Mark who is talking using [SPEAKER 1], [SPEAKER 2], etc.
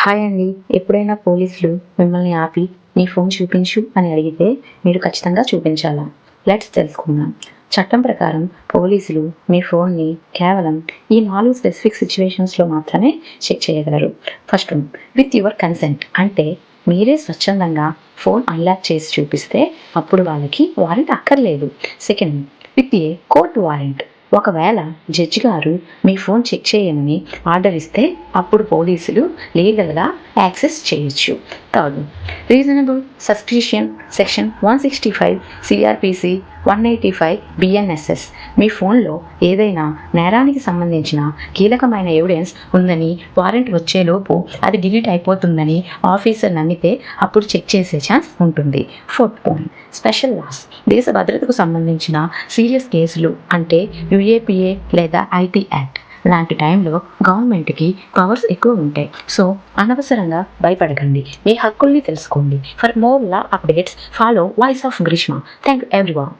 [SPEAKER 1] Hi అండి. ఎప్పుడైనా పోలీసులు మిమ్మల్ని ఆపి నీ ఫోన్ చూపించు అని అడిగితే మీరు ఖచ్చితంగా చూపించాలా? లెట్స్ తెలుసుకుందాం. చట్టం ప్రకారం పోలీసులు మీ ఫోన్ని కేవలం ఈ 4 స్పెసిఫిక్ సిచ్యువేషన్స్లో మాత్రమే చెక్ చేయగలరు. First one, with your consent, అంటే మీరే స్వచ్ఛందంగా ఫోన్ అన్లాక్ చేసి చూపిస్తే అప్పుడు వాళ్ళకి వారెంట్ అక్కర్లేదు. Second, with a court warrant, ఒకవేళ జడ్జి గారు మీ ఫోన్ చెక్ చేయమని ఆర్డర్ ఇస్తే అప్పుడు పోలీసులు లీగల్గా యాక్సెస్ చేయొచ్చు. Third, reasonable suspicion section 165 CrPC 185 BNSS, మీ ఫోన్లో ఏదైనా నేరానికి సంబంధించిన కీలకమైన ఎవిడెన్స్ ఉందని వారెంట్ వచ్చేలోపు అది డిలీట్ అయిపోతుందని ఆఫీసర్ నమ్మితే అప్పుడు చెక్ చేసే ఛాన్స్ ఉంటుంది. ఫోర్త్ పాయింట్, స్పెషల్ లాస్, దేశ భద్రతకు సంబంధించిన సీరియస్ కేసులు అంటే యుఏపిఏ లేదా ఐటీ యాక్ట్ లాంటి టైంలో గవర్నమెంట్కి పవర్స్ ఎక్కువ ఉంటాయి. సో అనవసరంగా భయపడకండి, మీ హక్కుల్ని తెలుసుకోండి. For more law updates follow voice of Greeshma. Thank you everyone.